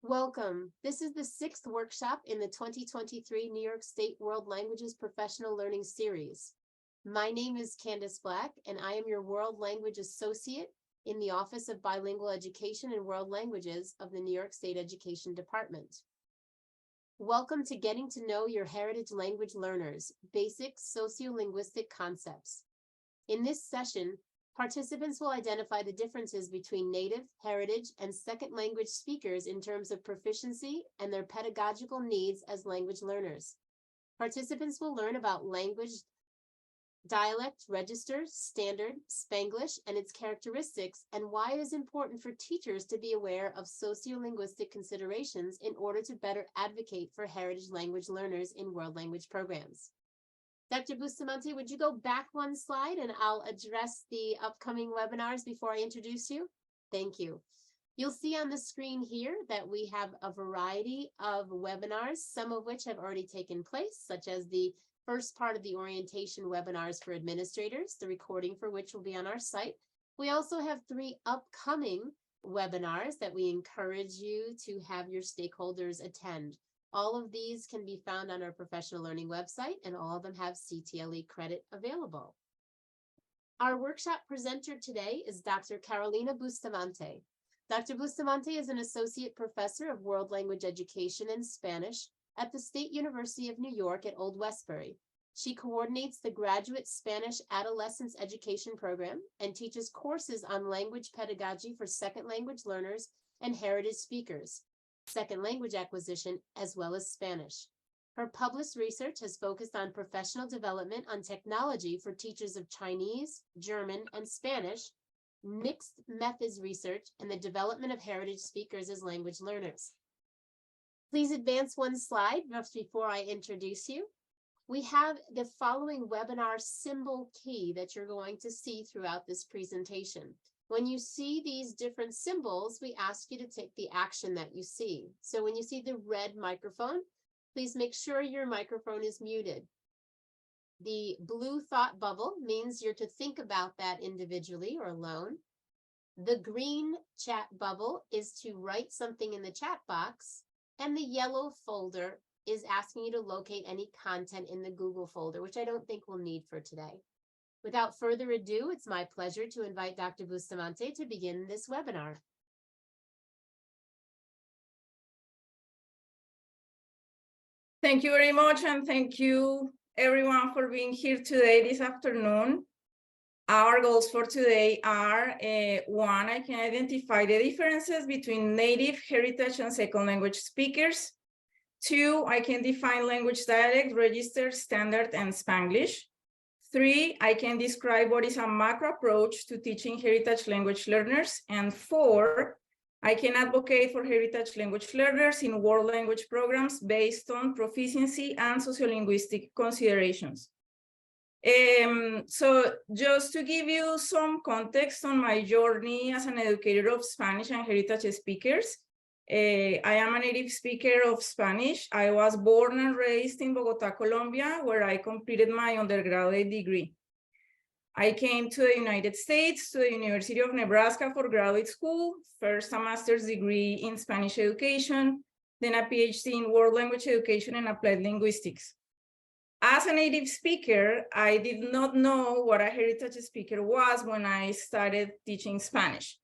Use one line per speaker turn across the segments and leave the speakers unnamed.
Welcome. This is the 6th workshop in the 2023 New York State World Languages Professional Learning Series. My name is Candace Black, and I am your World Language Associate in the Office of Bilingual Education and World Languages of the New York State Education Department. Welcome to Getting to Know Your Heritage Language Learners, Basic Sociolinguistic Concepts. In this session, participants will identify the differences between native, heritage, and second language speakers in terms of proficiency and their pedagogical needs as language learners. Participants will learn about language, dialect, register, standard, Spanglish, and its characteristics, and why it is important for teachers to be aware of sociolinguistic considerations in order to better advocate for heritage language learners in world language programs. Dr. Bustamante, would you go back one slide and I'll address the upcoming webinars before I introduce you? Thank you. You'll see on the screen here that we have a variety of webinars, some of which have already taken place, such as the first part of the orientation webinars for administrators, the recording for which will be on our site. We also have 3 upcoming webinars that we encourage you to have your stakeholders attend. All of these can be found on our professional learning website, and all of them have CTLE credit available. Our workshop presenter today is Dr. Carolina Bustamante. Dr. Bustamante is an associate professor of world language education and Spanish at the State University of New York at Old Westbury. She coordinates the graduate Spanish adolescence education program and teaches courses on language pedagogy for second language learners and heritage speakers, second language acquisition, as well as Spanish. Her published research has focused on professional development on technology for teachers of Chinese, German, and Spanish, mixed methods research, and the development of heritage speakers as language learners. Please advance one slide just before I introduce you. We have the following webinar symbol key that you're going to see throughout this presentation. When you see these different symbols, we ask you to take the action that you see. So when you see the red microphone, please make sure your microphone is muted. The blue thought bubble means you're to think about that individually or alone. The green chat bubble is to write something in the chat box, and the yellow folder is asking you to locate any content in the Google folder, which I don't think we'll need for today. Without further ado, it's my pleasure to invite Dr. Bustamante to begin this webinar.
Thank you very much, and thank you everyone for being here today, this afternoon. Our goals for today are, 1, I can identify the differences between native, heritage, and second language speakers. 2, I can define language dialect, register, standard, and Spanglish. 3, I can describe what is a macro approach to teaching heritage language learners. And 4, I can advocate for heritage language learners in world language programs based on proficiency and sociolinguistic considerations. So just to give you some context on my journey as an educator of Spanish and heritage speakers, I am a native speaker of Spanish. I was born and raised in Bogota, Colombia, where I completed my undergraduate degree. I came to the United States, to the University of Nebraska for graduate school, first a master's degree in Spanish education, then a PhD in world language education and applied linguistics. As a native speaker, I did not know what a heritage speaker was when I started teaching Spanish.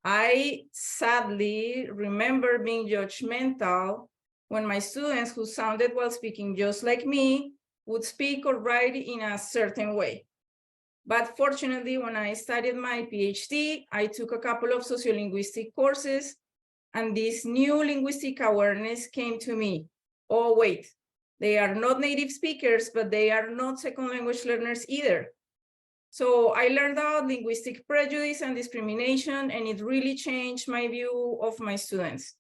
I sadly remember being judgmental when my students who sounded while speaking just like me would speak or write in a certain way. But fortunately, when I studied my PhD, I took a couple of sociolinguistic courses, and this new linguistic awareness came to me. Oh, wait, they are not native speakers, but they are not second language learners either. So I learned about linguistic prejudice and discrimination, and it really changed my view of my students.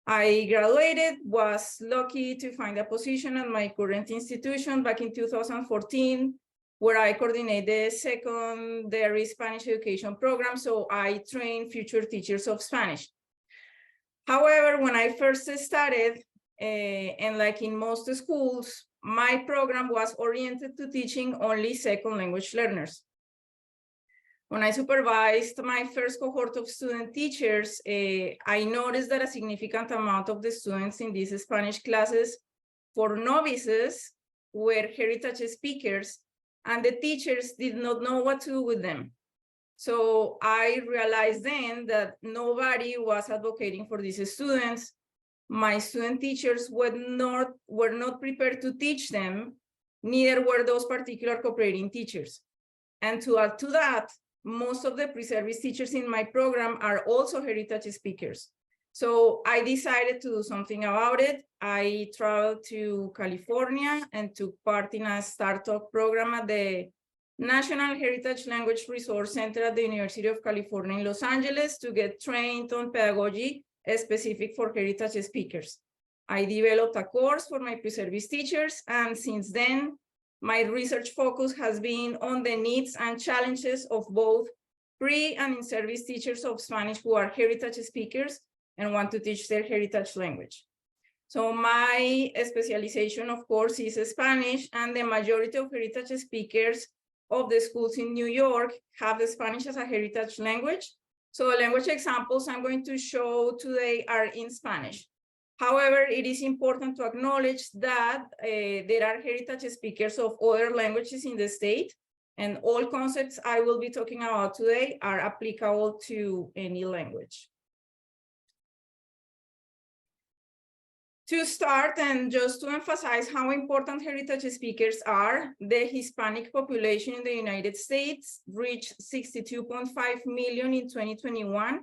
I graduated, was lucky to find a position at my current institution back in 2014, where I coordinate the secondary Spanish education program, so I train future teachers of Spanish. However, when I first started, and like in most schools, my program was oriented to teaching only second language learners. When I supervised my first cohort of student teachers, I noticed that a significant amount of the students in these Spanish classes for novices were heritage speakers, and the teachers did not know what to do with them. So I realized then that nobody was advocating for these students. My student teachers were not prepared to teach them, neither were those particular cooperating teachers. And to add to that, most of the pre-service teachers in my program are also heritage speakers. So I decided to do something about it. I traveled to California and took part in a startup program at the National Heritage Language Resource Center at the University of California in Los Angeles to get trained on pedagogy specific for heritage speakers. I developed a course for my pre-service teachers, and since then, my research focus has been on the needs and challenges of both pre and in-service teachers of Spanish who are heritage speakers and want to teach their heritage language. So my specialization, of course, is Spanish, and the majority of heritage speakers of the schools in New York have Spanish as a heritage language. So the language examples I'm going to show today are in Spanish. However, it is important to acknowledge that there are heritage speakers of other languages in the state, and all concepts I will be talking about today are applicable to any language. To start, and just to emphasize how important heritage speakers are, the Hispanic population in the United States reached 62.5 million in 2021,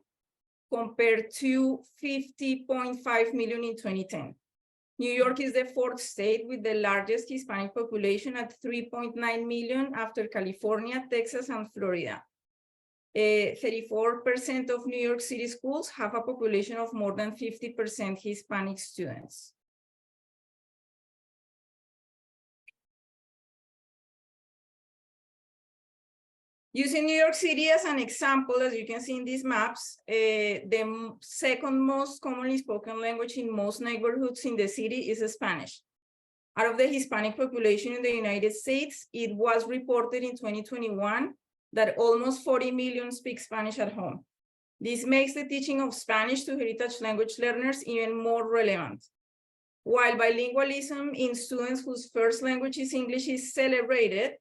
compared to 50.5 million in 2010. New York is the fourth state with the largest Hispanic population at 3.9 million after California, Texas, and Florida. 34% of New York City schools have a population of more than 50% Hispanic students. Using New York City as an example, as you can see in these maps, the second most commonly spoken language in most neighborhoods in the city is Spanish. Out of the Hispanic population in the United States, it was reported in 2021 that almost 40 million speak Spanish at home. This makes the teaching of Spanish to heritage language learners even more relevant. While bilingualism in students whose first language is English is celebrated,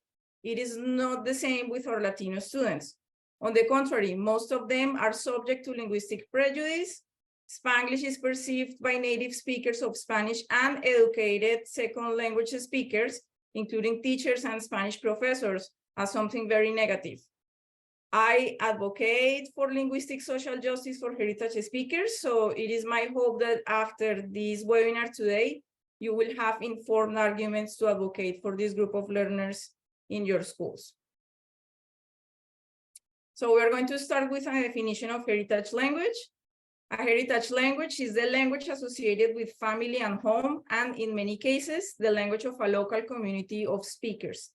it is not the same with our Latino students. On the contrary, most of them are subject to linguistic prejudice. Spanglish is perceived by native speakers of Spanish and educated second language speakers, including teachers and Spanish professors, as something very negative. I advocate for linguistic social justice for heritage speakers, so it is my hope that after this webinar today, you will have informed arguments to advocate for this group of learners in your schools. So we're going to start with a definition of heritage language. A heritage language is the language associated with family and home, and in many cases, the language of a local community of speakers.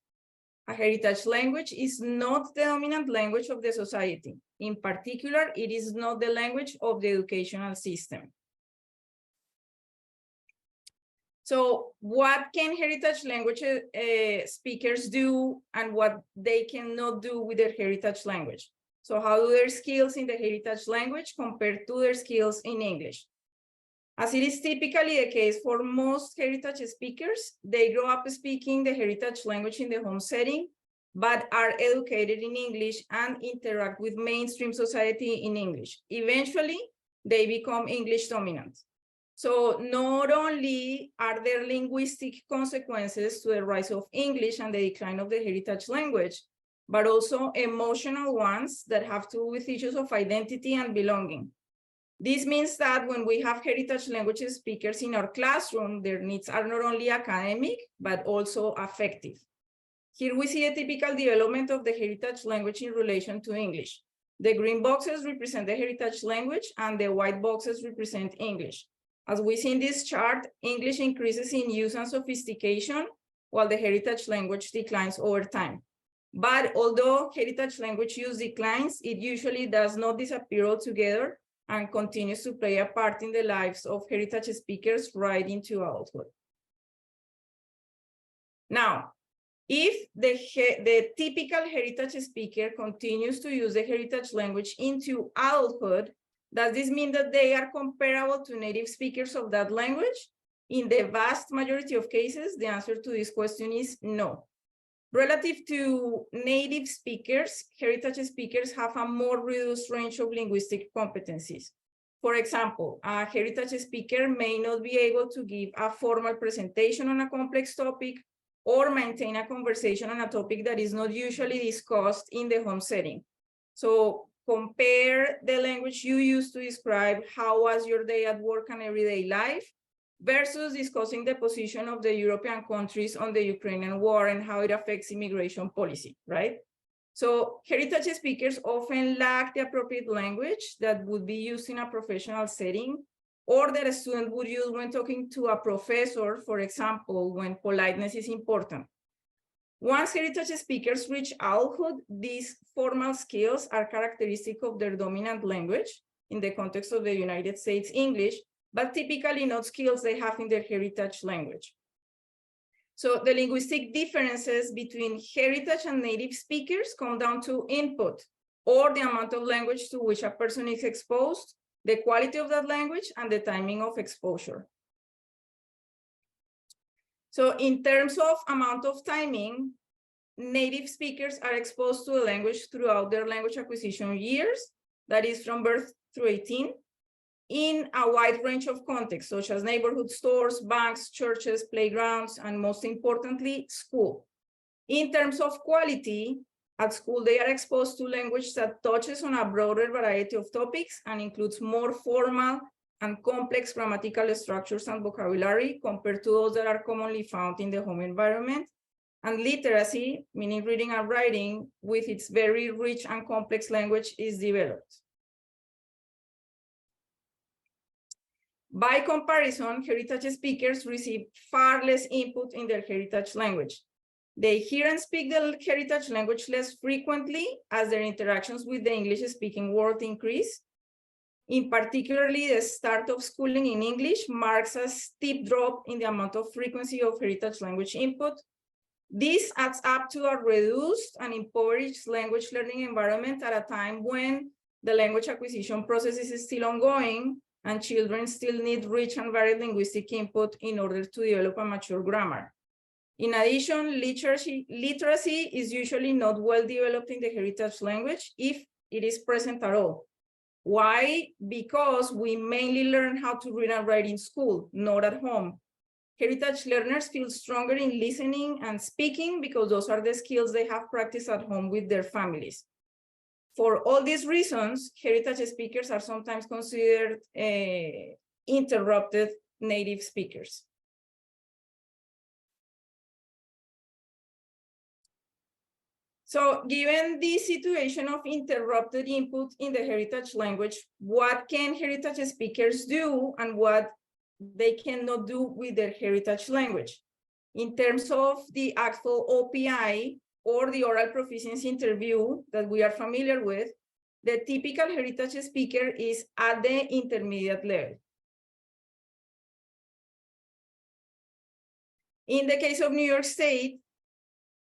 A heritage language is not the dominant language of the society. In particular, it is not the language of the educational system. So what can heritage language speakers do and what they cannot do with their heritage language? So how do their skills in the heritage language compare to their skills in English? As it is typically the case for most heritage speakers, they grow up speaking the heritage language in the home setting, but are educated in English and interact with mainstream society in English. Eventually, they become English dominant. So not only are there linguistic consequences to the rise of English and the decline of the heritage language, but also emotional ones that have to do with issues of identity and belonging. This means that when we have heritage language speakers in our classroom, their needs are not only academic, but also affective. Here we see a typical development of the heritage language in relation to English. The green boxes represent the heritage language and the white boxes represent English. As we see in this chart, English increases in use and sophistication, while the heritage language declines over time. But although heritage language use declines, it usually does not disappear altogether and continues to play a part in the lives of heritage speakers right into adulthood. Now, If the typical heritage speaker continues to use the heritage language into adulthood, does this mean that they are comparable to native speakers of that language? In the vast majority of cases, the answer to this question is no. Relative to native speakers, heritage speakers have a more reduced range of linguistic competencies. For example, a heritage speaker may not be able to give a formal presentation on a complex topic or maintain a conversation on a topic that is not usually discussed in the home setting. So compare the language you use to describe how was your day at work and everyday life versus discussing the position of the European countries on the Ukrainian war and how it affects immigration policy, right? So heritage speakers often lack the appropriate language that would be used in a professional setting or that a student would use when talking to a professor, for example, when politeness is important. Once heritage speakers reach adulthood, these formal skills are characteristic of their dominant language in the context of the United States English, but typically not skills they have in their heritage language. So the linguistic differences between heritage and native speakers come down to input or the amount of language to which a person is exposed, the quality of that language, and the timing of exposure. So in terms of amount of timing, native speakers are exposed to the language throughout their language acquisition years, that is from birth through 18, in a wide range of contexts, such as neighborhood stores, banks, churches, playgrounds, and most importantly, school. In terms of quality, at school, they are exposed to language that touches on a broader variety of topics and includes more formal and complex grammatical structures and vocabulary compared to those that are commonly found in the home environment. And literacy, meaning reading and writing, with its very rich and complex language, is developed. By comparison, heritage speakers receive far less input in their heritage language. They hear and speak the heritage language less frequently as their interactions with the English-speaking world increase. In particular, the start of schooling in English marks a steep drop in the amount of frequency of heritage language input. This adds up to a reduced and impoverished language learning environment at a time when the language acquisition process is still ongoing and children still need rich and varied linguistic input in order to develop a mature grammar. In addition, literacy is usually not well developed in the heritage language if it is present at all. Why? Because we mainly learn how to read and write in school, not at home. Heritage learners feel stronger in listening and speaking because those are the skills they have practiced at home with their families. For all these reasons, heritage speakers are sometimes considered interrupted native speakers. So given the situation of interrupted input in the heritage language, what can heritage speakers do and what they cannot do with their heritage language? In terms of the actual OPI or the oral proficiency interview that we are familiar with, the typical heritage speaker is at the intermediate level. In the case of New York State,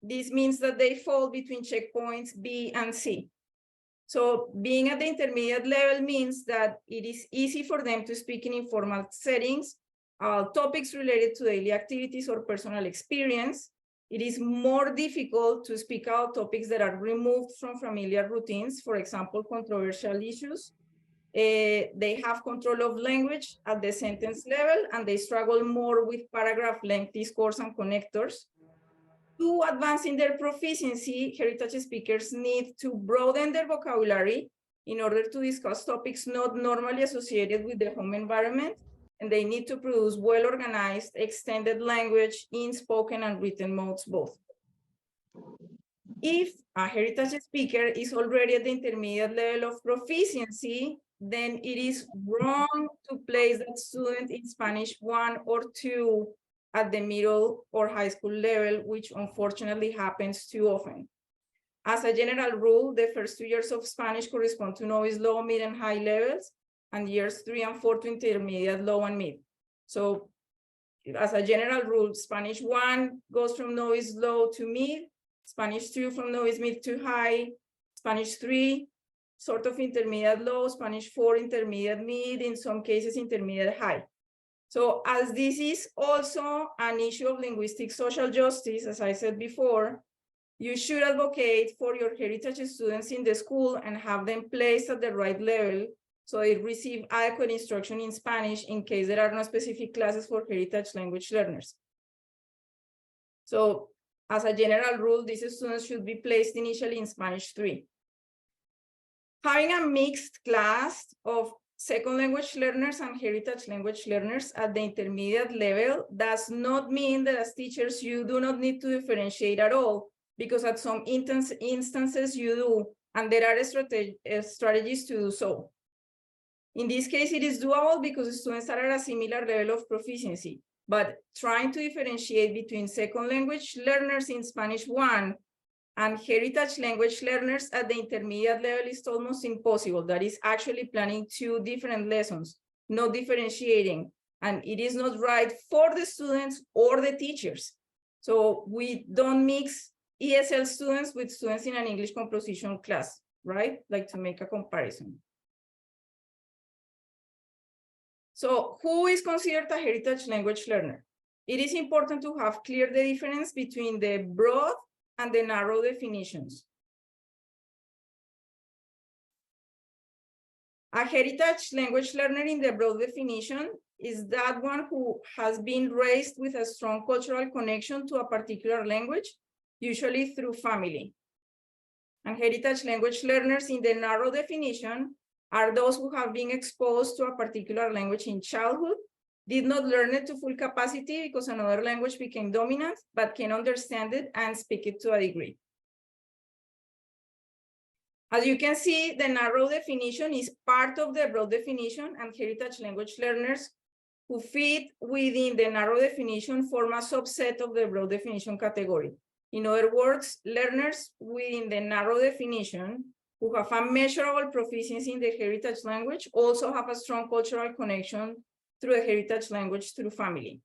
this means that they fall between checkpoints B and C. So being at the intermediate level means that it is easy for them to speak in informal settings, topics related to daily activities or personal experience. It is more difficult to speak out topics that are removed from familiar routines, for example, controversial issues. They have control of language at the sentence level, and they struggle more with paragraph length discourse and connectors. To advance in their proficiency, heritage speakers need to broaden their vocabulary in order to discuss topics not normally associated with the home environment, and they need to produce well-organized, extended language in spoken and written modes both. If a heritage speaker is already at the intermediate level of proficiency, then it is wrong to place that student in Spanish 1 or 2 at the middle or high school level, which unfortunately happens too often. As a general rule, the first 2 years of Spanish correspond to novice, low, mid, and high levels, and years 3 and 4 to intermediate, low, and mid. So as a general rule, Spanish 1 goes from novice low to mid, Spanish 2 from novice mid to high, Spanish 3 sort of intermediate low, Spanish 4 intermediate mid, in some cases intermediate high. So as this is also an issue of linguistic social justice, as I said before, you should advocate for your heritage students in the school and have them placed at the right level so they receive adequate instruction in Spanish in case there are no specific classes for heritage language learners. So as a general rule, these students should be placed initially in Spanish 3. Having a mixed class of second language learners and heritage language learners at the intermediate level does not mean that as teachers you do not need to differentiate at all, because at some instances you do, and there are strategies to do so. In this case, it is doable because students are at a similar level of proficiency, but trying to differentiate between second language learners in Spanish 1 and heritage language learners at the intermediate level is almost impossible. That is actually planning 2 different lessons, not differentiating. And it is not right for the students or the teachers. So we don't mix ESL students with students in an English composition class, right? Like to make a comparison. So who is considered a heritage language learner? It is important to have clear the difference between the broad and the narrow definitions. A heritage language learner in the broad definition is that one who has been raised with a strong cultural connection to a particular language, usually through family. And heritage language learners in the narrow definition are those who have been exposed to a particular language in childhood, did not learn it to full capacity because another language became dominant, but can understand it and speak it to a degree. As you can see, the narrow definition is part of the broad definition, and heritage language learners who fit within the narrow definition form a subset of the broad definition category. In other words, learners within the narrow definition who have a measurable proficiency in the heritage language also have a strong cultural connection through the heritage language through family.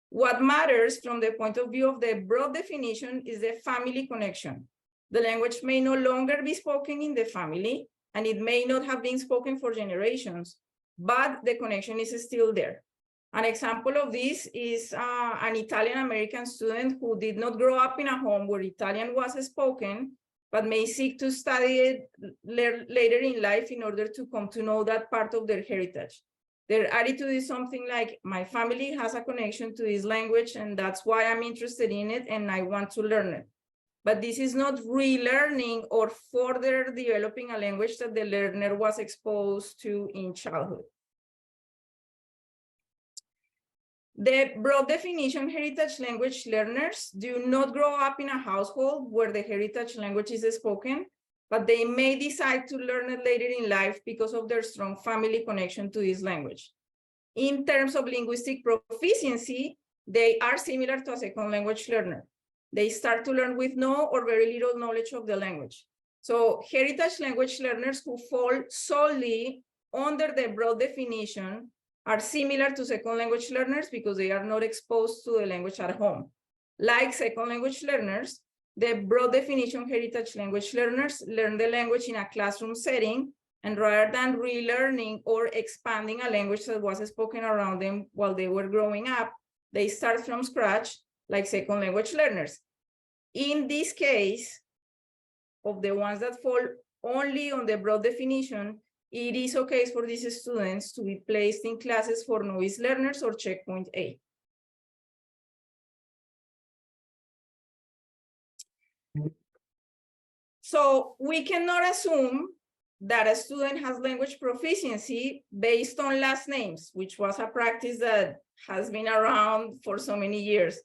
What matters from the point of view of the broad definition is the family connection. The language may no longer be spoken in the family, and it may not have been spoken for generations, but the connection is still there. An example of this is an Italian-American student who did not grow up in a home where Italian was spoken, but may seek to study it later in life in order to come to know that part of their heritage. Their attitude is something like, my family has a connection to this language, and that's why I'm interested in it, and I want to learn it. But this is not relearning or further developing a language that the learner was exposed to in childhood. The broad definition heritage language learners do not grow up in a household where the heritage language is spoken, but they may decide to learn it later in life because of their strong family connection to this language. In terms of linguistic proficiency, they are similar to a second language learner. They start to learn with no or very little knowledge of the language. So heritage language learners who fall solely under the broad definition are similar to second language learners because they are not exposed to the language at home. Like second language learners, the broad definition heritage language learners learn the language in a classroom setting, and rather than relearning or expanding a language that was spoken around them while they were growing up, they start from scratch like second language learners. In this case, of the ones that fall only on the broad definition, it is okay for these students to be placed in classes for novice learners or checkpoint A. So we cannot assume that a student has language proficiency based on last names, which was a practice that has been around for so many years.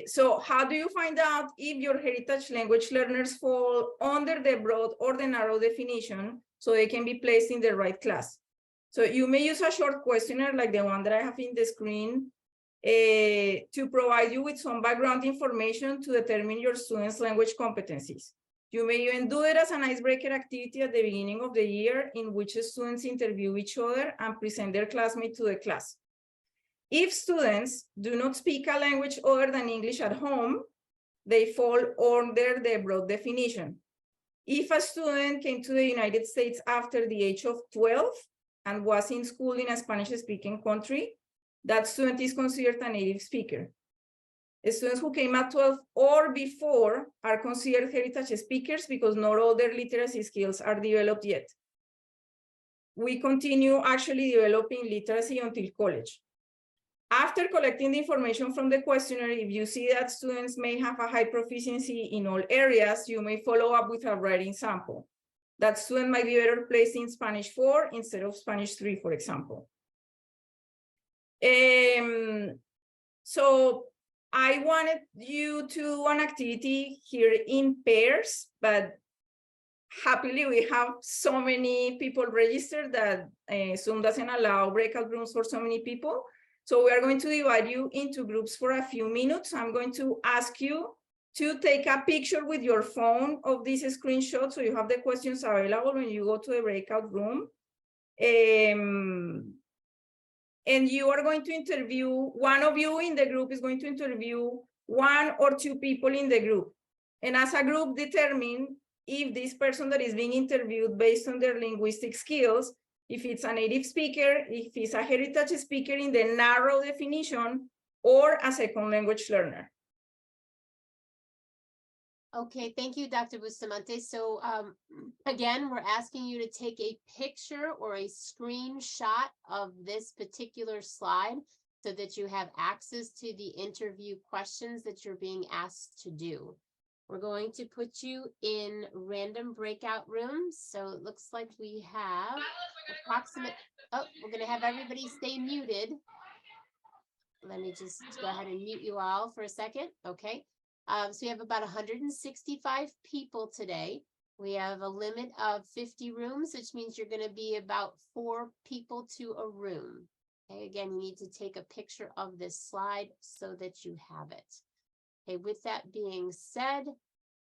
So how do you find out if your heritage language learners fall under the broad or the narrow definition so they can be placed in the right class? So you may use a short questionnaire like the one that I have in the screen to provide you with some background information to determine your students' language competencies. You may even do it as an icebreaker activity at the beginning of the year in which students interview each other and present their classmate to the class. If students do not speak a language other than English at home, they fall under the broad definition. If a student came to the United States after the age of 12 and was in school in a Spanish-speaking country, that student is considered a native speaker. Students who came at 12 or before are considered heritage speakers because not all their literacy skills are developed yet. We continue actually developing literacy until college. After collecting the information from the questionnaire, if you see that students may have a high proficiency in all areas, you may follow up with a writing sample. That student might be better placed in Spanish 4 instead of Spanish 3, for example. So I wanted you to do an activity here in pairs, but happily we have so many people registered that Zoom doesn't allow breakout rooms for so many people. So we are going to divide you into groups for a few minutes. I'm going to ask you to take a picture with your phone of this screenshot so you have the questions available when you go to the breakout room. And you are going to interview, one of you in the group is going to interview 1 or 2 people in the group. And as a group, determine if this person that is being interviewed based on their linguistic skills, if it's a native speaker, if it's a heritage speaker in the narrow definition, or a second language learner.
Okay, thank you, Dr. Bustamante. So again, we're asking you to take a picture or a screenshot of this particular slide so that you have access to the interview questions that you're being asked to do. We're going to put you in random breakout rooms. So it looks like we have approximate, oh, we're going to have everybody stay muted. Let me just go ahead and mute you all for a second. Okay. So we have about 165 people today. We have a limit of 50 rooms, which means you're going to be about 4 people to a room. Okay, again, you need to take a picture of this slide so that you have it. Okay, with that being said,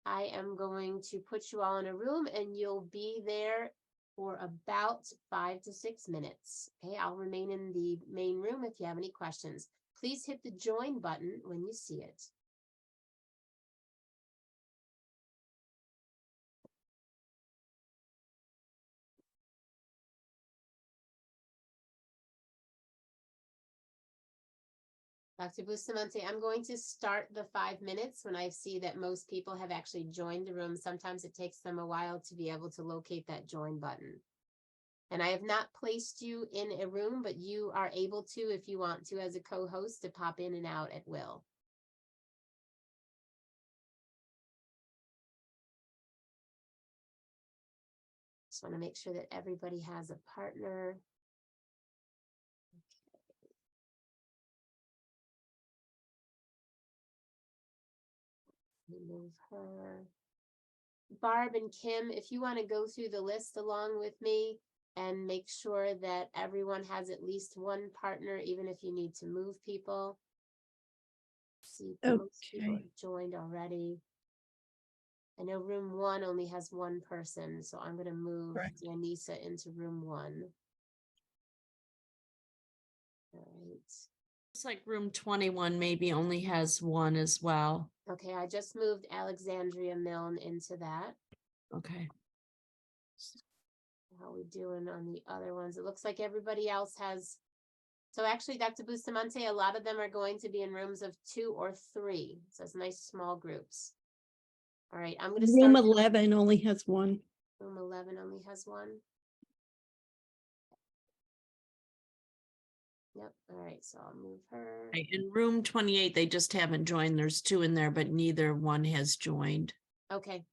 I am going to put you all in a room and you'll be there for about 5 to 6 minutes. Okay, I'll remain in the main room if you have any questions. Please hit the join button when you see it. Dr. Bustamante, I'm going to start the 5 minutes when I see that most people have actually joined the room. Sometimes it takes them a while to be able to locate that join button. And I have not placed you in a room, but you are able to, if you want to, as a co-host, to pop in and out at will. Just want to make sure that everybody has a partner. Move her. Barb and Kim, if you want to go through the list along with me and make sure that everyone has at least one partner, even if you need to move people. See, most people have joined already. I know room 1 only has 1 person, so I'm going to move Janisa into room 1. All right.
It's like room 21 maybe only has 1 as well.
Okay, I just moved Alexandria Milne into that.
Okay.
How are we doing on the other ones? It looks like everybody else has. So actually, Dr. Bustamante, a lot of them are going to be in rooms of 2 or 3. So it's nice small groups. All right, I'm going to start.
Room 11 only has 1.
Room 11 only has 1. Yep. All right, so I'll move her.
Right, in room 28, they just haven't joined. There's 2 in there, but neither one has joined.
Okay.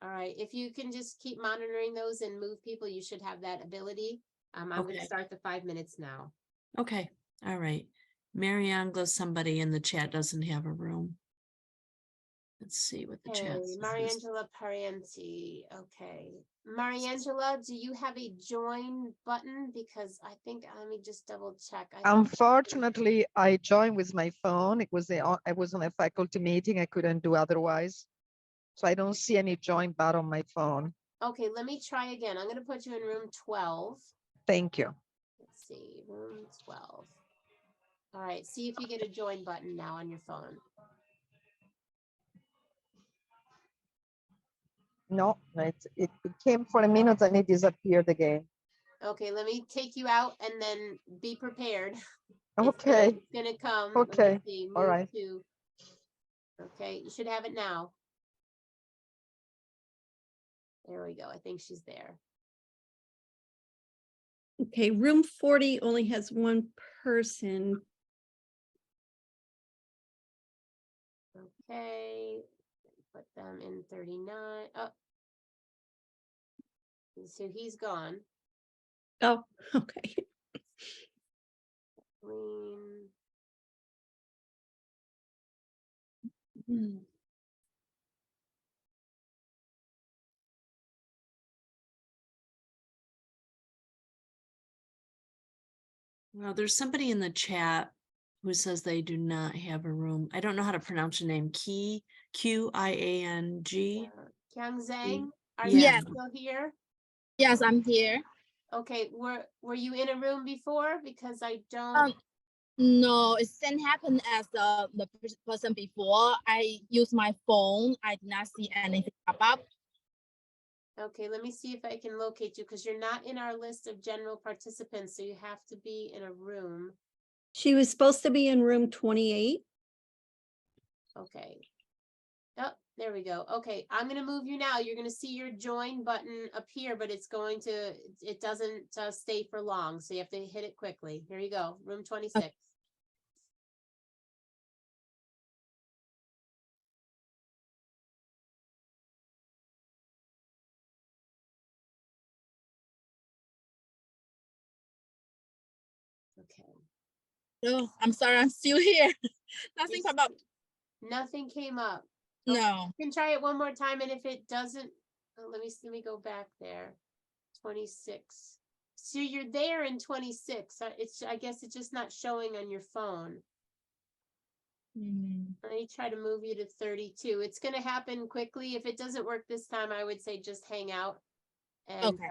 All right. If you can just keep monitoring those and move people, you should have that ability. I'm going to start the 5 minutes now.
Okay. All right. Mariangela, somebody in the chat doesn't have a room. Let's see what the chat says.
Mariangela Parienti. Okay. Mariangela, do you have a join button? Because I think, let me just double check.
Unfortunately, I joined with my phone. I was on a faculty meeting. I couldn't do otherwise. So I don't see any join button on my phone.
Okay, let me try again. I'm going to put you in room 12.
Thank you.
Let's see, room 12. All right, see if you get a join button now on your phone.
No, it came for a minute and it disappeared again.
Okay, let me take you out and then be prepared.
Okay,
It's gonna come. Let me
okay,
see,
all
move
right.
to- Okay, you should have it now. There we go. I think she's there.
Okay, room 40 only has one person.
Okay, put them in 39. Oh. So he's gone.
Oh, okay.
Clean.
Hmm.
Well, there's somebody in the chat who says they do not have a room. I don't know how to pronounce your name. Qiang.
Kyung Zhang, are
Yeah.
you still here?
Yes, I'm here.
Okay, were you in a room before? Because I don't.
Um, No, it didn't happen as the person before. I used my phone. I did not see anything pop up.
Okay, let me see if I can locate you because you're not in our list of general participants, so you have to be in a room.
She was supposed to be in room 28.
Okay. Oh, there we go. Okay, I'm gonna move you now. You're gonna see your join button appear, but it's going to, it doesn't stay for long, so you have to hit it quickly. Here you go, room 26. Okay.
No, I'm sorry, I'm still here. Nothing
Yes.
pop up.
Nothing came up. Okay,
No.
you can try it one more time, and if it doesn't, let me go back there. 26. So you're there in 26. I guess it's just not showing on your phone.
Hmm.
Let me try to move you to 32. It's going to happen quickly. If it doesn't work this time, I would say just hang out, and
Okay.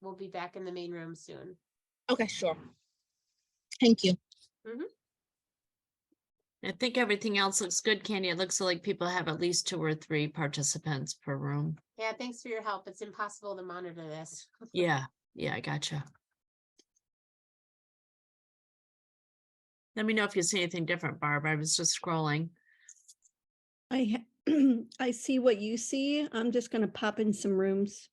we'll be back in the main room soon.
Okay, sure. Thank you.
I think everything else looks good, Candy. It looks like people have at least 2 or 3 participants per room.
Yeah, thanks for your help. It's impossible to monitor this.
Yeah, I gotcha. Let me know if you see anything different, Barb. I was just scrolling.
I see what you see. I'm just going to pop in some rooms.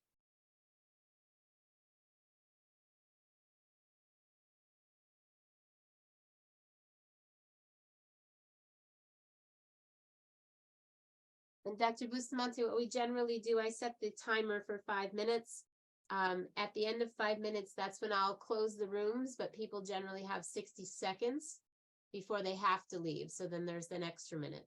And Dr. Bustamante, what we generally do, I set the timer for 5 minutes. At the end of 5 minutes, that's when I'll close the rooms, but people generally have 60 seconds before they have to leave. So then there's an extra minute.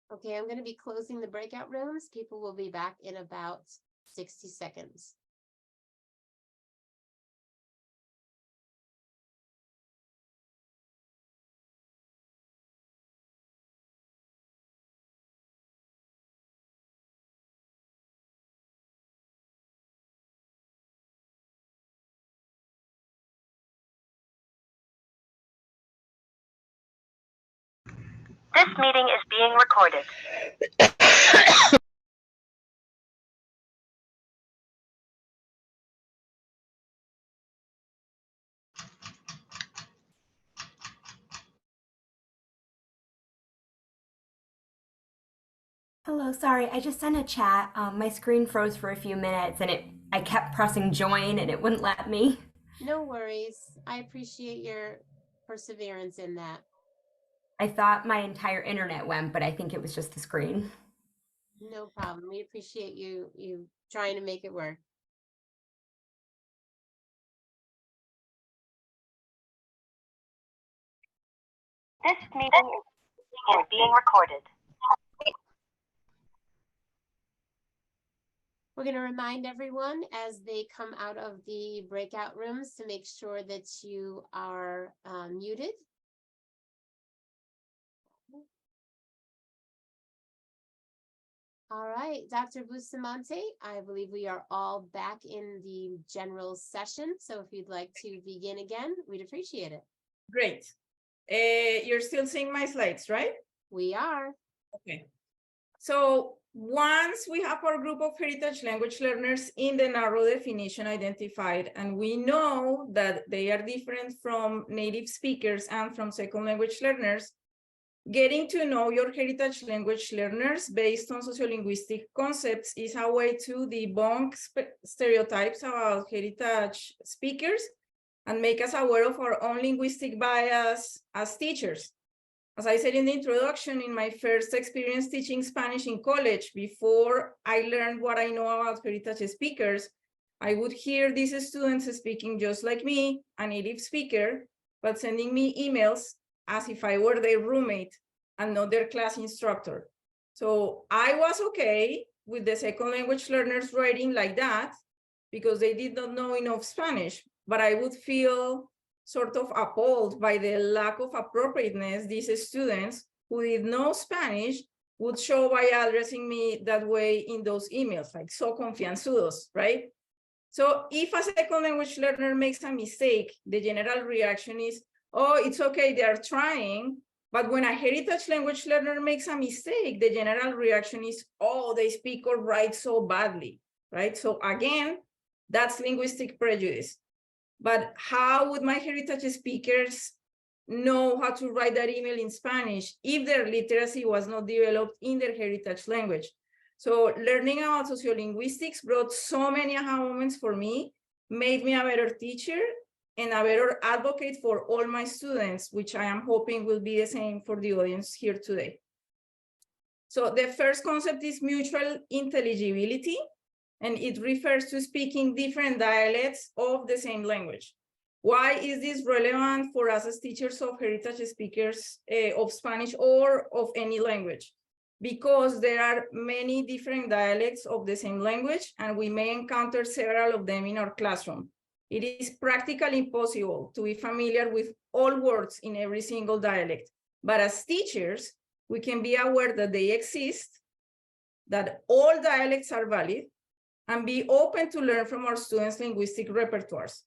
Okay, I'm going to be closing the breakout rooms. People will be back in about 60 seconds.
This meeting is being recorded.
Hello, sorry, I just sent a chat. My screen froze for a few minutes and I kept pressing join and it wouldn't let me.
No worries. I appreciate your perseverance in that.
I thought my entire internet went, but I think it was just the screen.
No problem. We appreciate you trying to make it work.
This meeting is being recorded.
We're going to remind everyone as they come out of the breakout rooms to make sure that you are muted. All right, Dr. Bustamante, I believe we are all back in the general session. So if you'd like to begin again, we'd appreciate it.
Great. You're still seeing my slides, right?
We are.
Okay. So once we have our group of heritage language learners in the narrow definition identified, and we know that they are different from native speakers and from second language learners, getting to know your heritage language learners based on sociolinguistic concepts is a way to debunk stereotypes about heritage speakers and make us aware of our own linguistic bias as teachers. As I said in the introduction, in my first experience teaching Spanish in college, before I learned what I know about heritage speakers, I would hear these students speaking just like me, a native speaker, but sending me emails as if I were their roommate and not their class instructor. So I was okay with the second language learners writing like that because they did not know enough Spanish, but I would feel sort of appalled by the lack of appropriateness these students who did know Spanish would show by addressing me that way in those emails, like so confianzudos, right? So if a second language learner makes a mistake, the general reaction is, oh, it's okay, they are trying. But when a heritage language learner makes a mistake, the general reaction is, oh, they speak or write so badly, right? So again, that's linguistic prejudice. But how would my heritage speakers know how to write that email in Spanish if their literacy was not developed in their heritage language? So learning about sociolinguistics brought so many aha moments for me, made me a better teacher and a better advocate for all my students, which I am hoping will be the same for the audience here today. So the first concept is mutual intelligibility, and it refers to speaking different dialects of the same language. Why is this relevant for us as teachers of heritage speakers of Spanish or of any language? Because there are many different dialects of the same language, and we may encounter several of them in our classroom. It is practically impossible to be familiar with all words in every single dialect. But as teachers, we can be aware that they exist, that all dialects are valid, and be open to learn from our students' linguistic repertoires.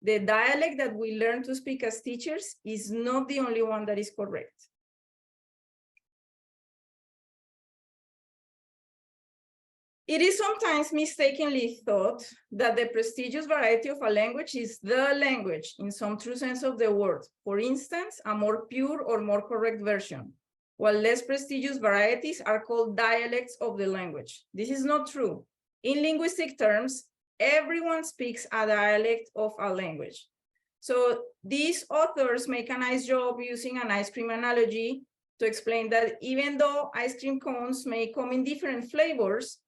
The dialect that we learn to speak as teachers is not the only one that is correct. It is sometimes mistakenly thought that the prestigious variety of a language is the language in some true sense of the word. For instance, a more pure or more correct version, while less prestigious varieties are called dialects of the language. This is not true. In linguistic terms, everyone speaks a dialect of a language. So these authors make a nice job using an ice cream analogy to explain that even though ice cream cones may come in different flavors,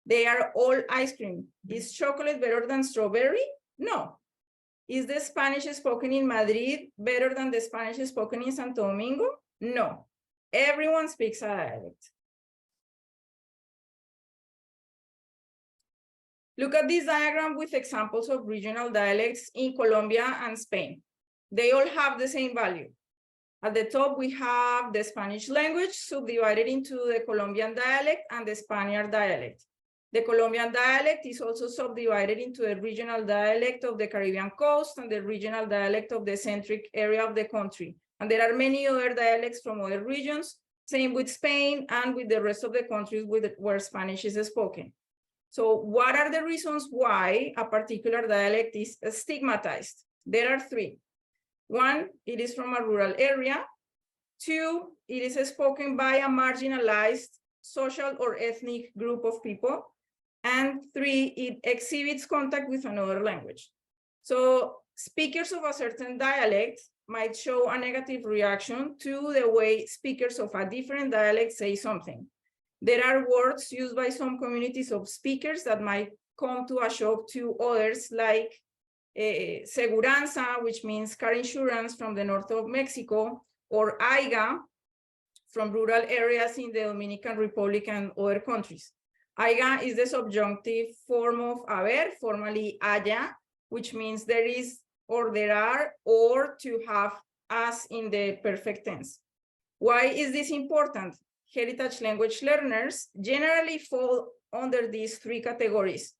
they are all ice cream. Is chocolate better than strawberry? No. Is the Spanish spoken in Madrid better than the Spanish spoken in Santo Domingo? No. Everyone speaks a dialect. Look at this diagram with examples of regional dialects in Colombia and Spain. They all have the same value. At the top, we have the Spanish language subdivided into the Colombian dialect and the Spaniard dialect. The Colombian dialect is also subdivided into the regional dialect of the Caribbean coast and the regional dialect of the centric area of the country. And there are many other dialects from other regions, Same with Spain and with the rest of the countries where Spanish is spoken. So what are the reasons why a particular dialect is stigmatized? There are three. One, it is from a rural area. Two, it is spoken by a marginalized social or ethnic group of people. And three, it exhibits contact with another language. So speakers of a certain dialect might show a negative reaction to the way speakers of a different dialect say something. There are words used by some communities of speakers that might come to a shock to others, like seguranza, which means car insurance from the north of Mexico, or aiga from rural areas in the Dominican Republic and other countries. Aiga is the subjunctive form of haber, formerly haya, which means there is or there are, or to have as in the perfect tense. Why is this important? Heritage language learners generally fall under these three categories.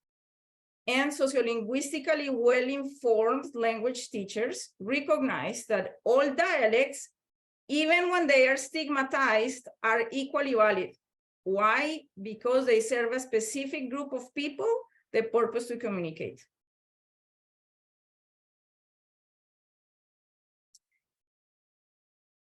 And sociolinguistically well-informed language teachers recognize that all dialects, even when they are stigmatized, are equally valid. Why? Because they serve a specific group of people, the purpose to communicate.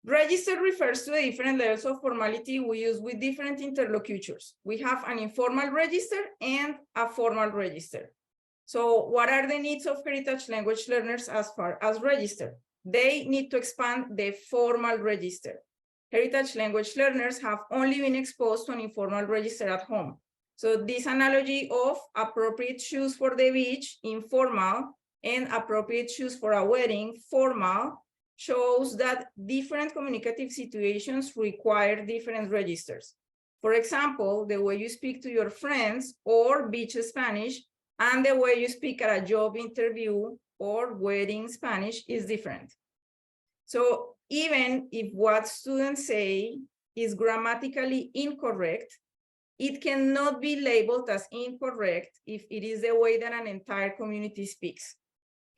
Register refers to the different levels of formality we use with different interlocutors. We have an informal register and a formal register. So what are the needs of heritage language learners as far as register? They need to expand the formal register. Heritage language learners have only been exposed to an informal register at home. So this analogy of appropriate shoes for the beach, informal, and appropriate shoes for a wedding, formal, shows that different communicative situations require different registers. For example, the way you speak to your friends or beach Spanish and the way you speak at a job interview or wedding Spanish is different. So even if what students say is grammatically incorrect, it cannot be labeled as incorrect if it is the way that an entire community speaks.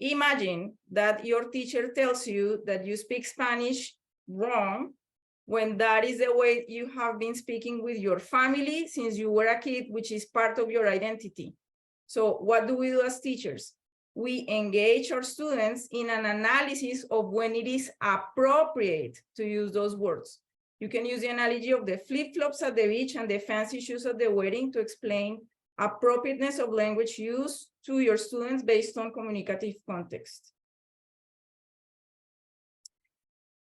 Imagine that your teacher tells you that you speak Spanish wrong when that is the way you have been speaking with your family since you were a kid, which is part of your identity. So what do we do as teachers? We engage our students in an analysis of when it is appropriate to use those words. You can use the analogy of the flip-flops at the beach and the fancy shoes at the wedding to explain appropriateness of language use to your students based on communicative context.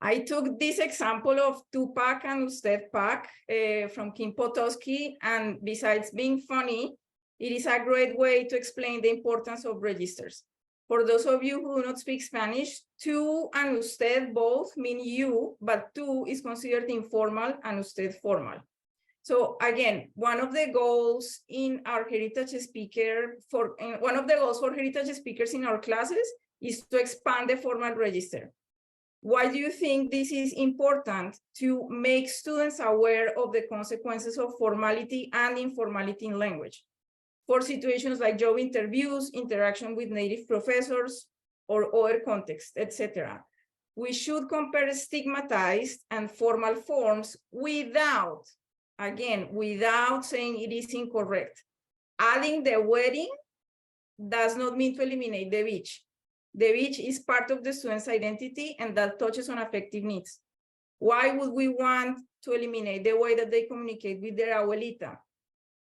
I took this example of Tupac and Usted Pac from Kim Potosky, and besides being funny, it is a great way to explain the importance of registers. For those of you who do not speak Spanish, tú and usted both mean you, but tú is considered informal and usted formal. So again, one of the goals in our heritage speaker one of the goals for heritage speakers in our classes is to expand the formal register. Why do you think this is important? To make students aware of the consequences of formality and informality in language. For situations like job interviews, interaction with native professors, or other contexts, etc. We should compare stigmatized and formal forms without saying it is incorrect. Adding the wedding does not mean to eliminate the beach. The beach is part of the student's identity and that touches on affective needs. Why would we want to eliminate the way that they communicate with their abuelita,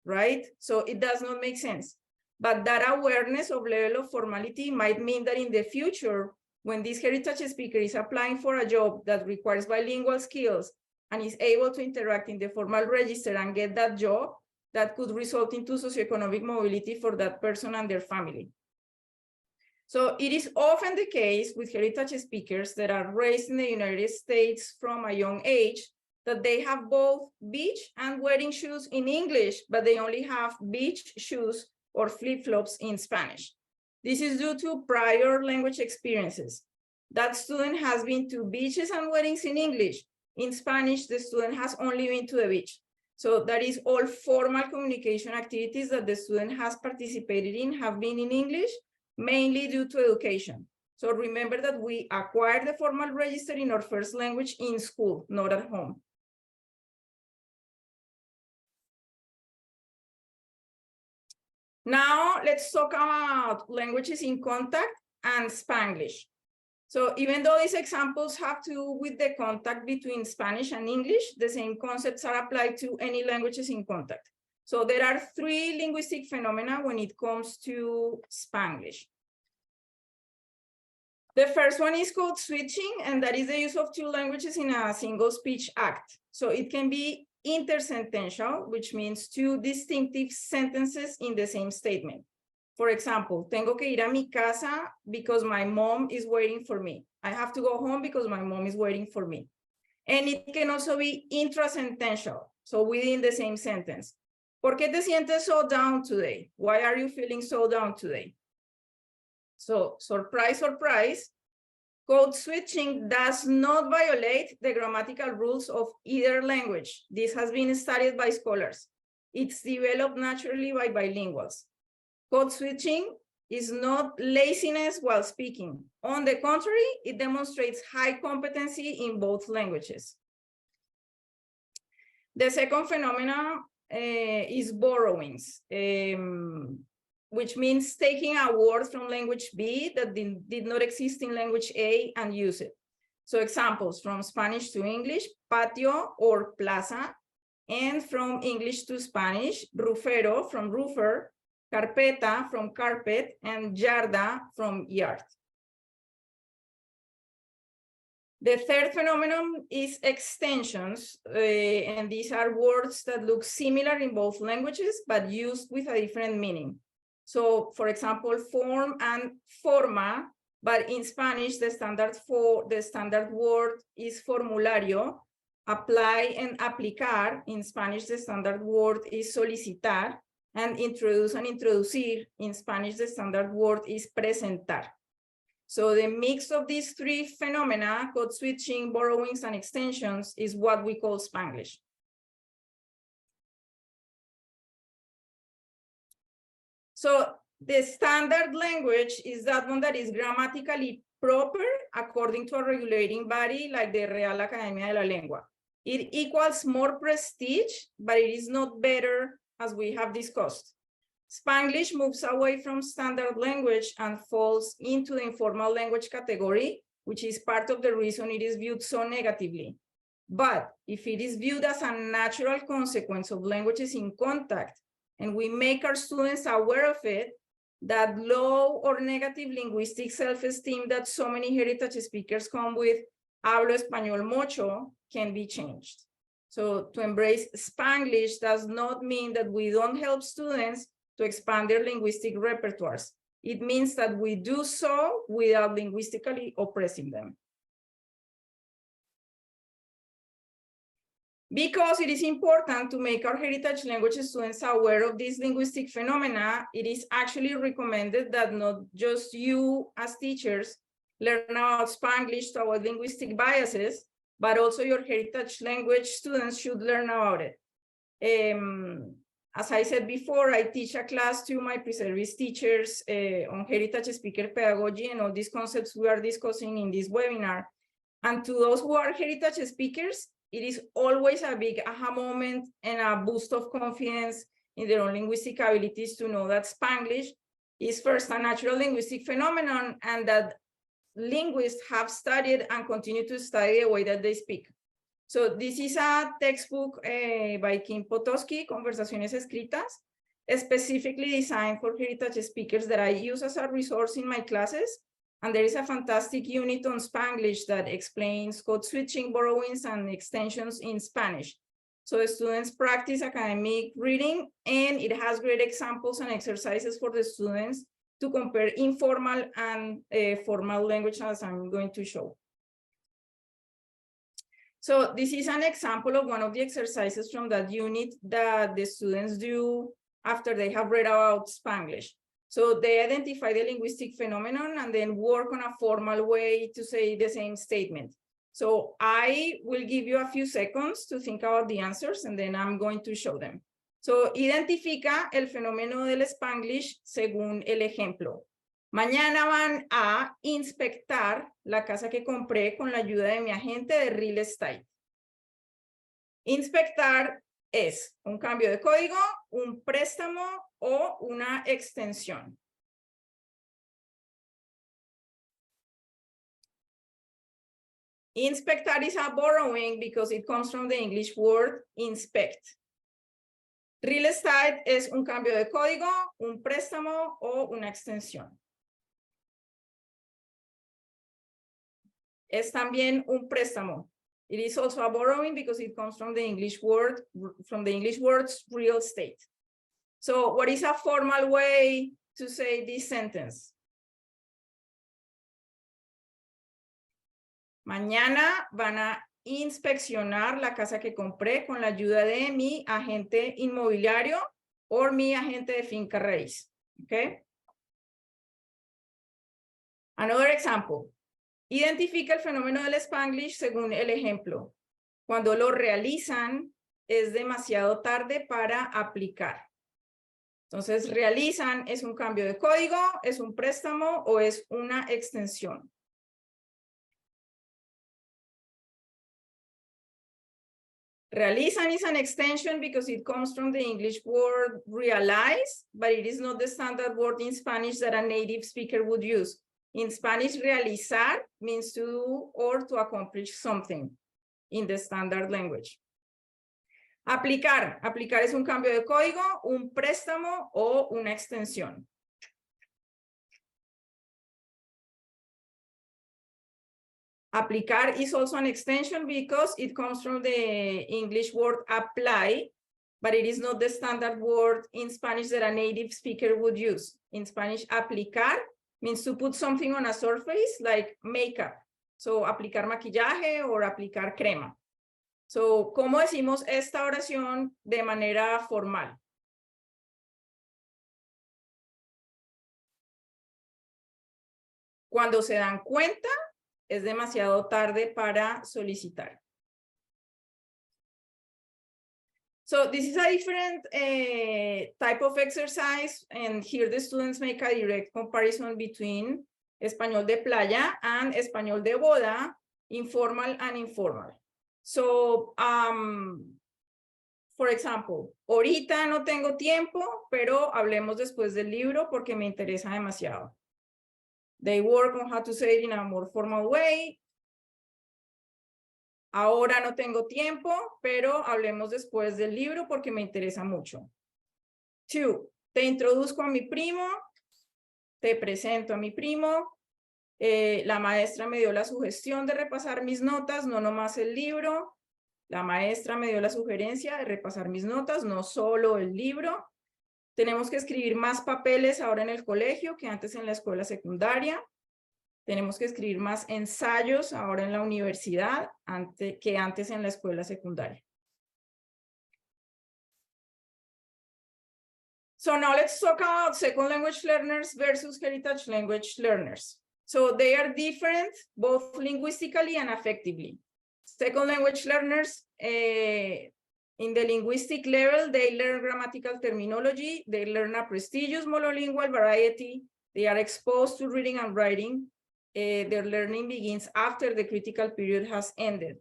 right? So it does not make sense. But that awareness of level of formality might mean that in the future, when this heritage speaker is applying for a job that requires bilingual skills and is able to interact in the formal register and get that job, that could result into socioeconomic mobility for that person and their family. So it is often the case with heritage speakers that are raised in the United States from a young age that they have both beach and wedding shoes in English, but they only have beach shoes or flip-flops in Spanish. This is due to prior language experiences. That student has been to beaches and weddings in English. In Spanish, the student has only been to the beach. So that is all formal communication activities that the student has participated in have been in English, mainly due to education. So remember that we acquire the formal register in our first language in school, not at home. Now let's talk about languages in contact and Spanglish. So even though these examples have to do with the contact between Spanish and English, the same concepts are applied to any languages in contact. So there are three linguistic phenomena when it comes to Spanglish. The first one is code switching, and that is the use of two languages in a single speech act. So it can be intersentential, which means two distinctive sentences in the same statement. For example, tengo que ir a mi casa because my mom is waiting for me. I have to go home because my mom is waiting for me. And it can also be intrasentential, so within the same sentence. ¿Por qué te sientes so down today? Why are you feeling so down today? So, surprise, surprise, code switching does not violate the grammatical rules of either language. This has been studied by scholars. It's developed naturally by bilinguals. Code switching is not laziness while speaking. On the contrary, it demonstrates high competency in both languages. The second phenomenon is borrowings, which means taking a word from language B that did not exist in language A and use it. So examples from Spanish to English, patio or plaza, and from English to Spanish, rufero from roofer, carpeta from carpet, and yarda from yard. The third phenomenon is extensions, and these are words that look similar in both languages, but used with a different meaning. So, for example, form and forma, but in Spanish, the standard word is formulario. Apply and aplicar, in Spanish, the standard word is solicitar. And introduce and introducir, in Spanish, the standard word is presentar. So the mix of these three phenomena, code switching, borrowings, and extensions, is what we call Spanglish. So the standard language is that one that is grammatically proper according to a regulating body like the Real Academia de la Lengua. It equals more prestige, but it is not better, as we have discussed. Spanglish moves away from standard language and falls into the informal language category, which is part of the reason it is viewed so negatively. But if it is viewed as a natural consequence of languages in contact, and we make our students aware of it, that low or negative linguistic self-esteem that so many heritage speakers come with, hablo español mucho, can be changed. So to embrace Spanglish does not mean that we don't help students to expand their linguistic repertoires. It means that we do so without linguistically oppressing them. Because it is important to make our heritage language students aware of these linguistic phenomena, it is actually recommended that not just you as teachers learn about Spanglish to avoid linguistic biases, but also your heritage language students should learn about it. As I said before, I teach a class to my pre-service teachers on heritage speaker pedagogy and all these concepts we are discussing in this webinar. And to those who are heritage speakers, it is always a big aha moment and a boost of confidence in their own linguistic abilities to know that Spanglish is first a natural linguistic phenomenon and that linguists have studied and continue to study the way that they speak. So this is a textbook by Kim Potosky, Conversaciones Escritas, specifically designed for heritage speakers that I use as a resource in my classes. And there is a fantastic unit on Spanglish that explains code switching, borrowings, and extensions in Spanish. So the students practice academic reading, and it has great examples and exercises for the students to compare informal and formal language, as I'm going to show. So this is an example of one of the exercises from that unit that the students do after they have read about Spanglish. So they identify the linguistic phenomenon and then work on a formal way to say the same statement. So I will give you a few seconds to think about the answers and then I'm going to show them. So identifica el fenómeno del Spanglish según el ejemplo. Mañana van a inspectar la casa que compré con la ayuda de mi agente de real estate. Inspectar es un cambio de código, un préstamo o una extensión. Inspectar is a borrowing because it comes from the English word inspect. Real estate es un cambio de código, un préstamo o una extensión. Es también un préstamo. It is also a borrowing because it comes from the English word, from the English words real estate. So what is a formal way to say this sentence? Mañana van a inspeccionar la casa que compré con la ayuda de mi agente inmobiliario o mi agente de finca raíz. Okay. Another example. Identifica el fenómeno del Spanglish según el ejemplo. Cuando lo realizan, es demasiado tarde para aplicar. Entonces, realizan es un cambio de código, es un préstamo o es una extensión. Realizan is an extension because it comes from the English word realize, but it is not the standard word in Spanish that a native speaker would use. In Spanish, realizar means to do or to accomplish something in the standard language. Aplicar. Aplicar es un cambio de código, un préstamo o una extensión. Aplicar is also an extension because it comes from the English word apply, but it is not the standard word in Spanish that a native speaker would use. In Spanish, aplicar means to put something on a surface like makeup. So, aplicar maquillaje or aplicar crema. So, ¿cómo decimos esta oración de manera formal? Cuando se dan cuenta, es demasiado tarde para solicitar. So this is a different type of exercise, and here the students make a direct comparison between español de playa and español de boda, informal and informal. So, for example, ahorita no tengo tiempo, pero hablemos después del libro porque me interesa demasiado. They work on how to say it in a more formal way. Ahora no tengo tiempo, pero hablemos después del libro porque me interesa mucho. 2. Te introduzco a mi primo. Te presento a mi primo. La maestra me dio la sugestión de repasar mis notas, no nomás el libro. La maestra me dio la sugerencia de repasar mis notas, no solo el libro. Tenemos que escribir más papeles ahora en el colegio que antes en la escuela secundaria. Tenemos que escribir más ensayos ahora en la universidad que antes en la escuela secundaria. So now let's talk about second language learners versus heritage language learners. So they are different both linguistically and affectively. Second language learners, in the linguistic level, they learn grammatical terminology, they learn a prestigious monolingual variety, they are exposed to reading and writing. Their learning begins after the critical period has ended.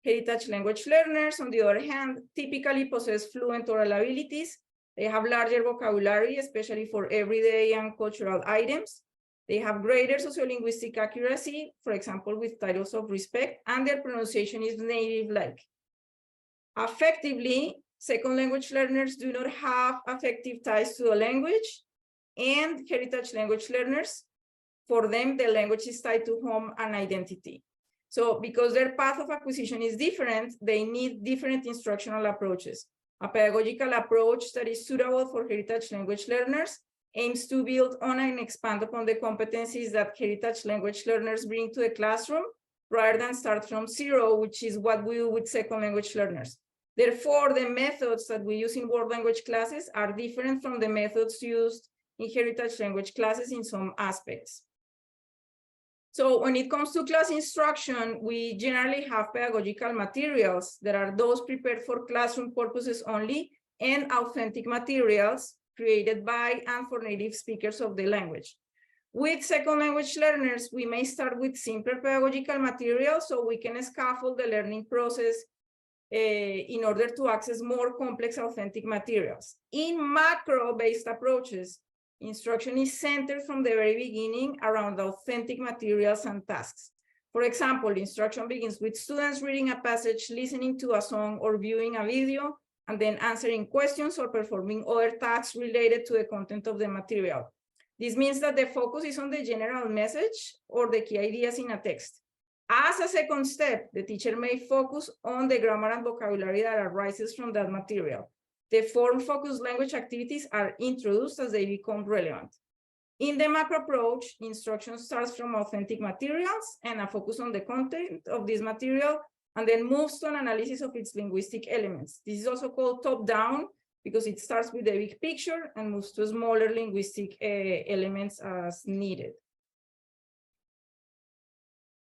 Heritage language learners, on the other hand, typically possess fluent oral abilities. They have larger vocabulary, especially for everyday and cultural items. They have greater sociolinguistic accuracy, for example, with titles of respect, and their pronunciation is native-like. Affectively, second language learners do not have affective ties to the language, and heritage language learners, for them, the language is tied to home and identity. So because their path of acquisition is different, they need different instructional approaches. A pedagogical approach that is suitable for heritage language learners aims to build on and expand upon the competencies that heritage language learners bring to the classroom, rather than start from zero, which is what we do with second language learners. Therefore, the methods that we use in world language classes are different from the methods used in heritage language classes in some aspects. So when it comes to class instruction, we generally have pedagogical materials that are those prepared for classroom purposes only, and authentic materials created by and for native speakers of the language. With second language learners, we may start with simpler pedagogical materials so we can scaffold the learning process in order to access more complex authentic materials. In macro-based approaches, instruction is centered from the very beginning around authentic materials and tasks. For example, instruction begins with students reading a passage, listening to a song, or viewing a video, and then answering questions or performing other tasks related to the content of the material. This means that the focus is on the general message or the key ideas in a text. As a second step, the teacher may focus on the grammar and vocabulary that arises from that material. The form-focused language activities are introduced as they become relevant. In the macro approach, instruction starts from authentic materials and a focus on the content of this material, and then moves to an analysis of its linguistic elements. This is also called top-down because it starts with the big picture and moves to smaller linguistic elements as needed.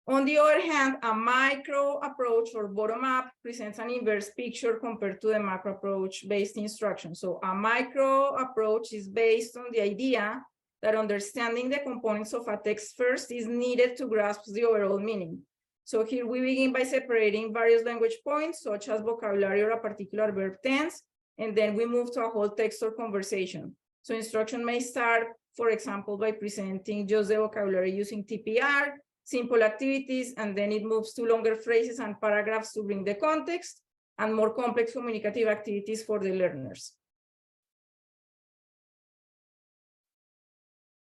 On the other hand, a micro approach or bottom-up presents an inverse picture compared to the macro approach-based instruction. So a micro approach is based on the idea that understanding the components of a text first is needed to grasp the overall meaning. So here we begin by separating various language points, such as vocabulary or a particular verb tense, and then we move to a whole text or conversation. So instruction may start, for example, by presenting just the vocabulary using TPR, simple activities, and then it moves to longer phrases and paragraphs to bring the context, and more complex communicative activities for the learners.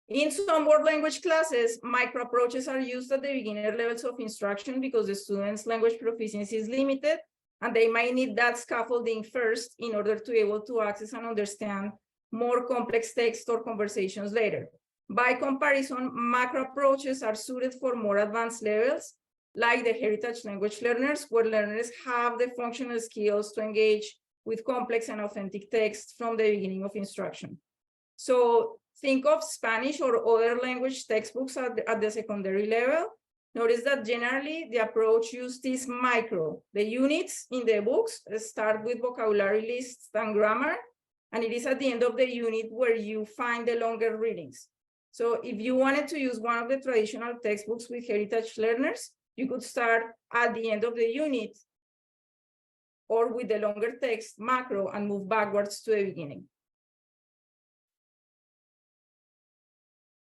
In some world language classes, micro approaches are used at the beginner levels of instruction because the student's language proficiency is limited, and they might need that scaffolding first in order to be able to access and understand more complex text or conversations later. By comparison, macro approaches are suited for more advanced levels, like the heritage language learners, where learners have the functional skills to engage with complex and authentic text from the beginning of instruction. So think of Spanish or other language textbooks at the secondary level. Notice that generally the approach used is micro. The units in the books start with vocabulary lists and grammar, and it is at the end of the unit where you find the longer readings. So if you wanted to use one of the traditional textbooks with heritage learners, you could start at the end of the unit or with the longer text macro and move backwards to the beginning.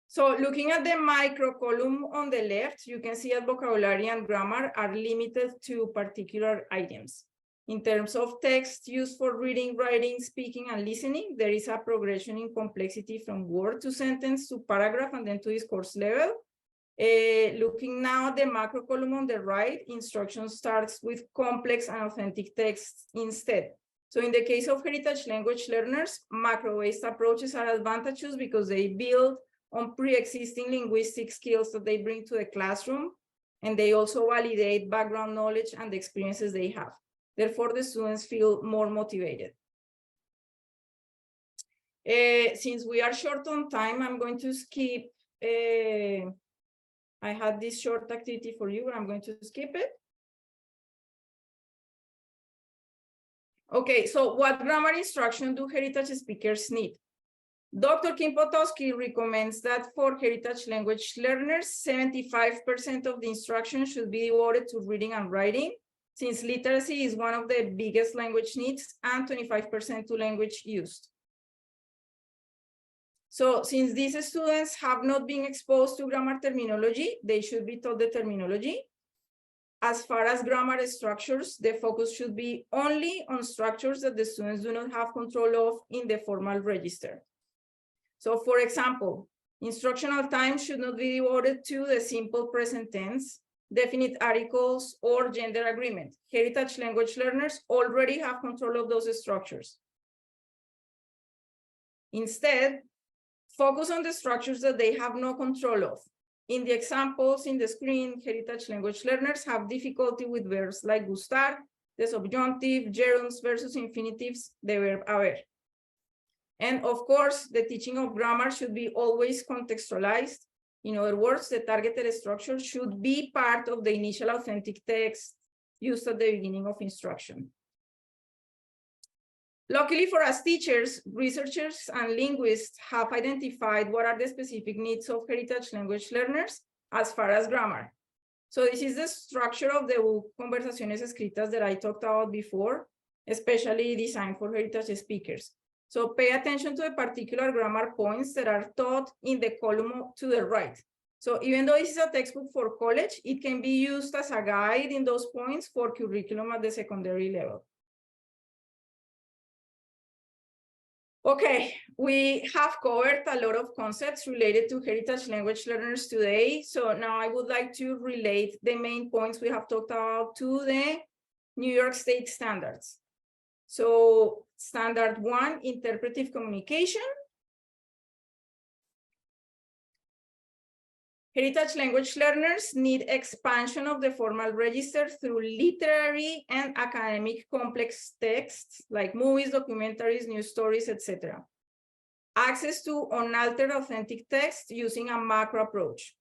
So looking at the micro column on the left, you can see that vocabulary and grammar are limited to particular items. In terms of text used for reading, writing, speaking, and listening, there is a progression in complexity from word to sentence to paragraph and then to discourse level. Looking now at the macro column on the right, instruction starts with complex and authentic texts instead. So in the case of heritage language learners, macro-based approaches are advantageous because they build on pre-existing linguistic skills that they bring to the classroom, and they also validate background knowledge and the experiences they have. Therefore, the students feel more motivated. Since we are short on time, I'm going to skip. I had this short activity for you, but I'm going to skip it. Okay, so what grammar instruction do heritage speakers need? Dr. Kim Potosky recommends that for heritage language learners, 75% of the instruction should be devoted to reading and writing, since literacy is one of the biggest language needs, and 25% to language used. So since these students have not been exposed to grammar terminology, they should be taught the terminology. As far as grammar structures, the focus should be only on structures that the students do not have control of in the formal register. So for example, instructional time should not be devoted to the simple present tense, definite articles, or gender agreement. Heritage language learners already have control of those structures. Instead, focus on the structures that they have no control of. In the examples in the screen, heritage language learners have difficulty with verbs like gustar, the subjunctive, gerunds versus infinitives, the verb haber. And of course, the teaching of grammar should be always contextualized. In other words, the targeted structure should be part of the initial authentic text used at the beginning of instruction. Luckily for us teachers, researchers and linguists have identified what are the specific needs of heritage language learners as far as grammar. So this is the structure of the book Conversaciones Escritas that I talked about before, especially designed for heritage speakers. So pay attention to the particular grammar points that are taught in the column to the right. So even though this is a textbook for college, it can be used as a guide in those points for curriculum at the secondary level. Okay, we have covered a lot of concepts related to heritage language learners today. So now I would like to relate the main points we have talked about to the New York State standards. So standard 1, interpretive communication. Heritage language learners need expansion of the formal register through literary and academic complex texts like movies, documentaries, news stories, etc. Access to unaltered authentic text using a macro approach.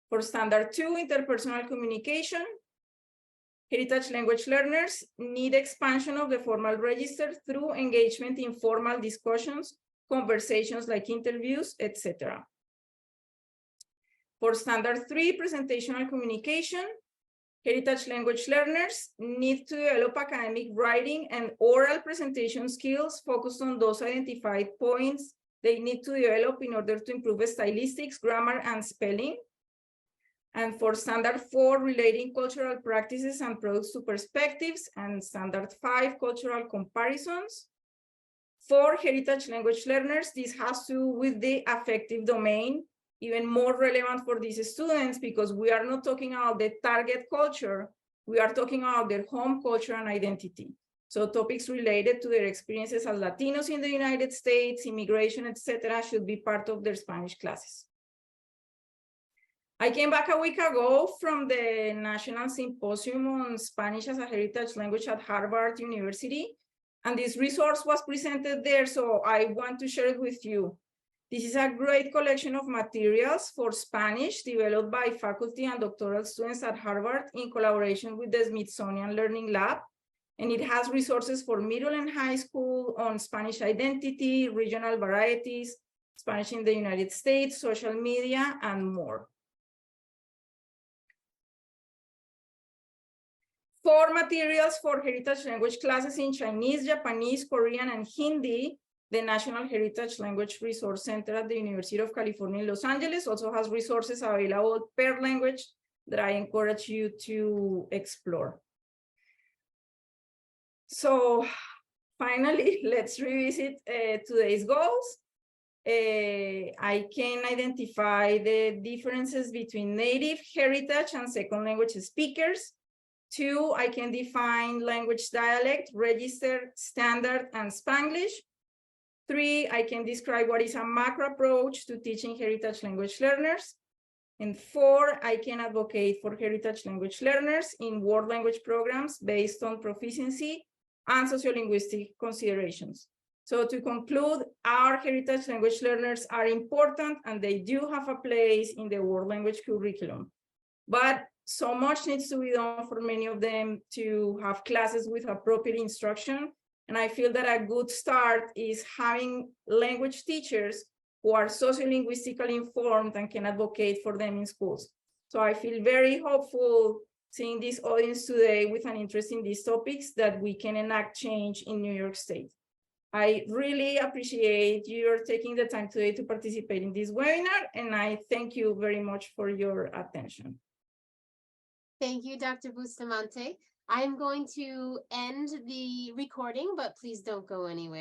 For standard 2, interpersonal communication, heritage language learners need expansion of the formal register through engagement in formal discussions, conversations like interviews, etc. For standard 3, presentational communication, heritage language learners need to develop academic writing and oral presentation skills focused on those identified points they need to develop in order to improve stylistics, grammar, and spelling. And for standard 4, relating cultural practices and products to perspectives, and standard 5, cultural comparisons. For heritage language learners, this has to do with the affective domain, even more relevant for these students because we are not talking about the target culture, we are talking about their home culture and identity. So topics related to their experiences as Latinos in the United States, immigration, etc., should be part of their Spanish classes. I came back a week ago from the National Symposium on Spanish as a Heritage Language at Harvard University, and this resource was presented there, so I want to share it with you. This is a great collection of materials for Spanish developed by faculty and doctoral students at Harvard in collaboration with the Smithsonian Learning Lab. And it has resources for middle and high school on Spanish identity, regional varieties, Spanish in the United States, social media, and more. For materials for heritage language classes in Chinese, Japanese, Korean, and Hindi, the National Heritage Language Resource Center at the University of California in Los Angeles also has resources available per language that I encourage you to explore. So finally, let's revisit today's goals. I can identify the differences between native, heritage, and second language speakers. 2, I can define language dialect, register, standard, and Spanglish. 3, I can describe what is a macro approach to teaching heritage language learners. And 4, I can advocate for heritage language learners in world language programs based on proficiency and sociolinguistic considerations. So to conclude, our heritage language learners are important and they do have a place in the world language curriculum. But so much needs to be done for many of them to have classes with appropriate instruction. And I feel that a good start is having language teachers who are sociolinguistically informed and can advocate for them in schools. So I feel very hopeful seeing this audience today with an interest in these topics that we can enact change in New York State. I really appreciate your taking the time today to participate in this webinar, and I thank you very much for your attention.
Thank you, Dr. Bustamante. I am going to end the recording, but please don't go anywhere.